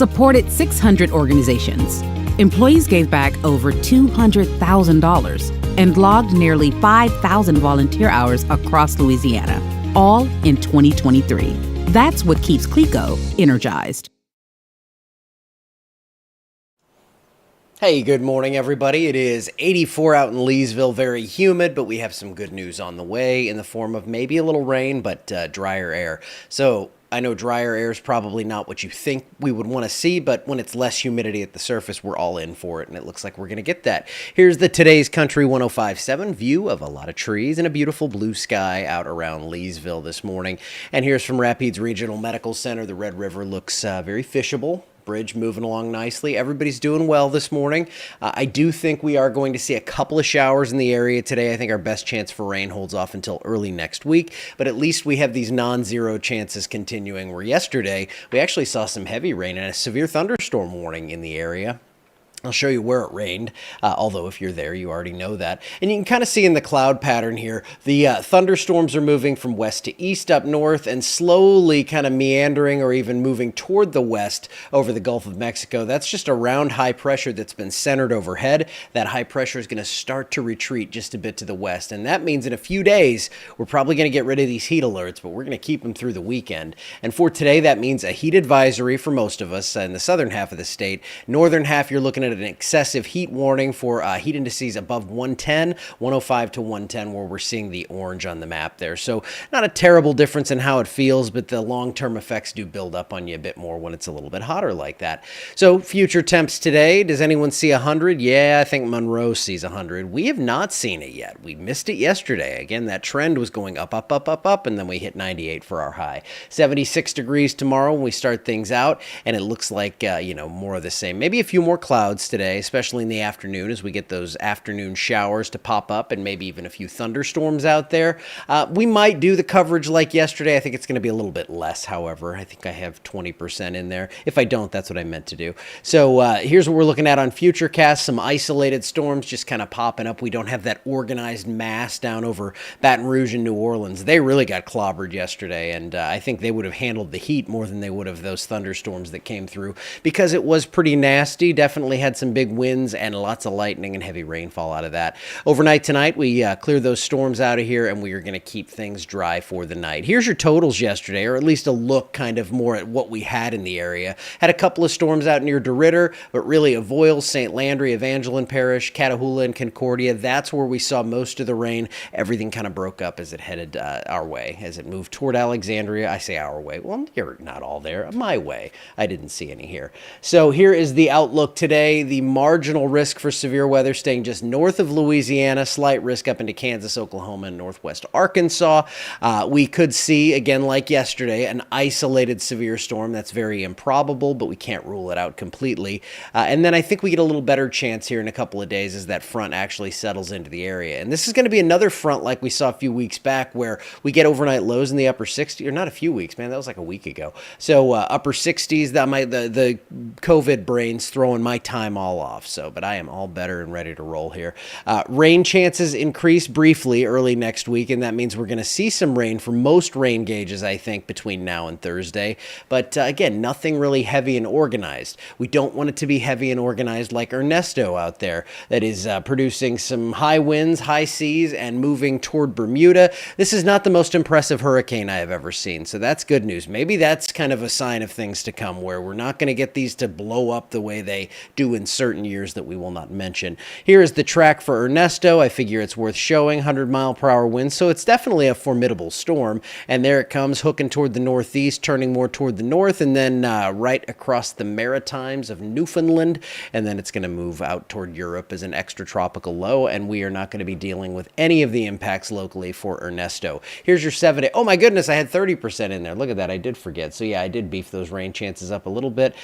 supported 600 organizations. Employees gave back over $200,000 and logged nearly 5,000 volunteer hours across Louisiana, all in 2023. That's what keeps CLECO energized. Hey, good morning, everybody. It is 84 out in Leesville, very humid, but we have some good news on the way in the form of maybe a little rain, but drier air. So I know drier air is probably not what you think we would want to see, but when it's less humidity at the surface, we're all in for it, and it looks like we're going to get that. Here's the Today's Country 105.7 view of a lot of trees and a beautiful blue sky out around Leesville this morning. And here's from Rapides Regional Medical Center. The Red River looks very fishable. Bridge moving along nicely. Everybody's doing well this morning. I do think we are going to see a couple of showers in the area today. I think our best chance for rain holds off until early next week, but at least we have these non-zero chances continuing, where yesterday we actually saw some heavy rain and a severe thunderstorm warning in the area. I'll show you where it rained, although if you're there, you already know that. And you can kind of see in the cloud pattern here, the thunderstorms are moving from west to east up north and slowly kind of meandering or even moving toward the west over the Gulf of Mexico. That's just around high pressure that's been centered overhead. That high pressure is going to start to retreat just a bit to the west. And that means in a few days, we're probably going to get rid of these heat alerts, but we're going to keep them through the weekend. And for today, that means a heat advisory for most of us in the southern half of the state. Northern half, you're looking at an excessive heat warning for heat indices above 110, 105 to 110, where we're seeing the orange on the map there. So not a terrible difference in how it feels, but the long-term effects do build up on you a bit more when it's a little bit hotter like that. So future temps today, does anyone see 100? Yeah, I think Monroe sees 100. We have not seen it yet. We missed it yesterday. Again, that trend was going up, up, up, up, up, and then we hit 98 for our high. 76 degrees tomorrow when we start things out, and it looks like, more of the same. Maybe a few more clouds today, especially in the afternoon as we get those afternoon showers to pop up and maybe even a few thunderstorms out there. We might do the coverage like yesterday. I think it's going to be a little bit less, however. I think I have 20% in there. If I don't, that's what I meant to do. So here's what we're looking at on Futurecast. Some isolated storms just kind of popping up. We don't have that organized mass down over Baton Rouge and New Orleans. They really got clobbered yesterday, and I think they would have handled the heat more than they would have those thunderstorms that came through, because it was pretty nasty. Definitely had some big winds and lots of lightning and heavy rainfall out of that. Overnight tonight, we cleared those storms out of here, and we are going to keep things dry for the night. Here's your totals yesterday, or at least a look kind of more at what we had in the area. Had a couple of storms out near DeRidder, but really Avoyelles, St. Landry, Evangeline Parish, Catahoula, and Concordia. That's where we saw most of the rain. Everything kind of broke up as it headed our way. As it moved toward Alexandria, I say our way. Well, you're not all there. My way. I didn't see any here. So here is the outlook today. The marginal risk for severe weather staying just north of Louisiana, slight risk up into Kansas, Oklahoma, and northwest Arkansas. We could see, again, like yesterday, an isolated severe storm. That's very improbable, but we can't rule it out completely. And then I think we get a little better chance here in a couple of days as that front actually settles into the area. And this is going to be another front like we saw a few weeks back, where we get overnight lows in the upper 60s, or not a few weeks, man, that was like a week ago. So upper 60s, the COVID brain's throwing my time all off. So, but I am all better and ready to roll here. Rain chances increase briefly early next week, and that means we're going to see some rain for most rain gauges, I think, between now and Thursday. But again, nothing really heavy and organized. We don't want it to be heavy and organized like Ernesto out there that is producing some high winds, high seas, and moving toward Bermuda. This is not the most impressive hurricane I have ever seen, so that's good news. Maybe that's kind of a sign of things to come, where we're not going to get these to blow up the way they do in certain years that we will not mention. Here is the track for Ernesto. I figure it's worth showing. 100-mile-per-hour winds, so it's definitely a formidable storm. And there it comes, hooking toward the northeast, turning more toward the north, and then right across the Maritimes of Newfoundland. And then it's going to move out toward Europe as an extratropical low, and we are not going to be dealing with any of the impacts locally for Ernesto. Here's your 7-day. Oh my goodness, I had 30% in there. Look at that. I did forget. So yeah, I did beef those rain chances up a little bit.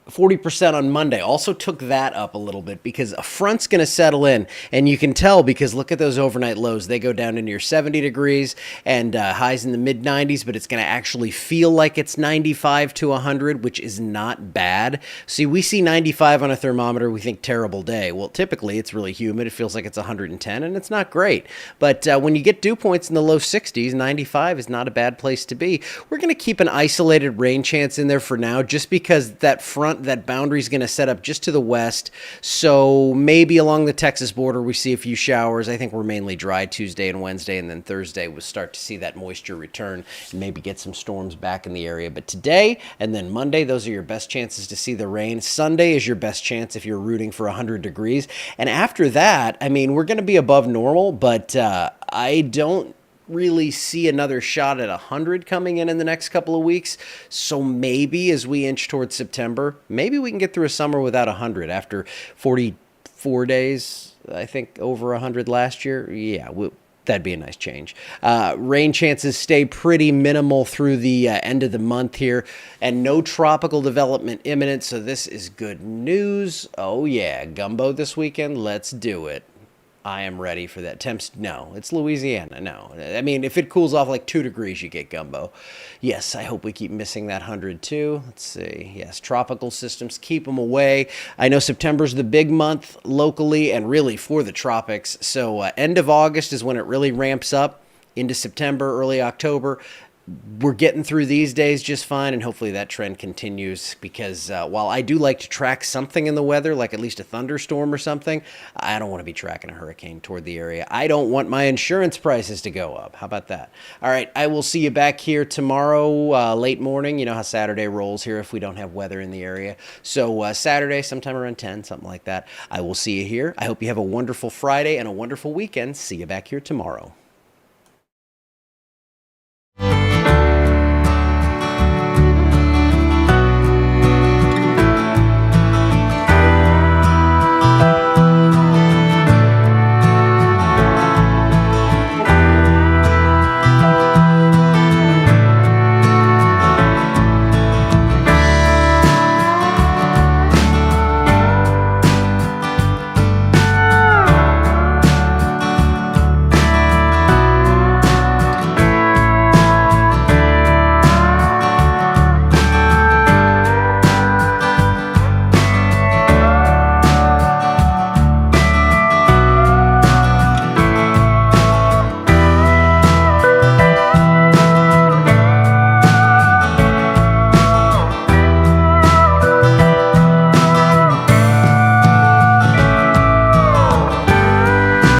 40% on Monday. Also took that up a little bit because a front's going to settle in. And you can tell because look at those overnight lows. They go down to near 70 degrees and highs in the mid 90s, but it's going to actually feel like it's 95 to 100, which is not bad. See, we see 95 on a thermometer. We think terrible day. Well, typically it's really humid. It feels like it's 110 and it's not great. But when you get dew points in the low 60s, 95 is not a bad place to be. We're going to keep an isolated rain chance in there for now just because that front, that boundary is going to set up just to the west. So maybe along the Texas border, we see a few showers. I think we're mainly dry Tuesday and Wednesday, and then Thursday we'll start to see that moisture return and maybe get some storms back in the area. But today and then Monday, those are your best chances to see the rain. Sunday is your best chance if you're rooting for 100 degrees. And after that, I mean, we're going to be above normal, but I don't really see another shot at 100 coming in the next couple of weeks. So maybe as we inch towards September, maybe we can get through a summer without 100 after 44 days, I think, over 100 last year. Yeah, that'd be a nice change. Rain chances stay pretty minimal through the end of the month here, and no tropical development imminent, so this is good news. Oh yeah, gumbo this weekend, let's do it. I am ready for that. Temps, no. It's Louisiana, no. I mean, if it cools off like 2 degrees, you get gumbo. Yes, I hope we keep missing that 100 too. Let's see. Yes, tropical systems, keep them away. I know September's the big month locally and really for the tropics. So end of August is when it really ramps up into September, early October. We're getting through these days just fine, and hopefully that trend continues because while I do like to track something in the weather, like at least a thunderstorm or something, I don't want to be tracking a hurricane toward the area. I don't want my insurance prices to go up. How about that? All right, I will see you back here tomorrow, late morning. You know how Saturday rolls here if we don't have weather in the area. So Saturday, sometime around 10, something like that. I will see you here. I hope you have a wonderful Friday and a wonderful weekend. See you back here tomorrow.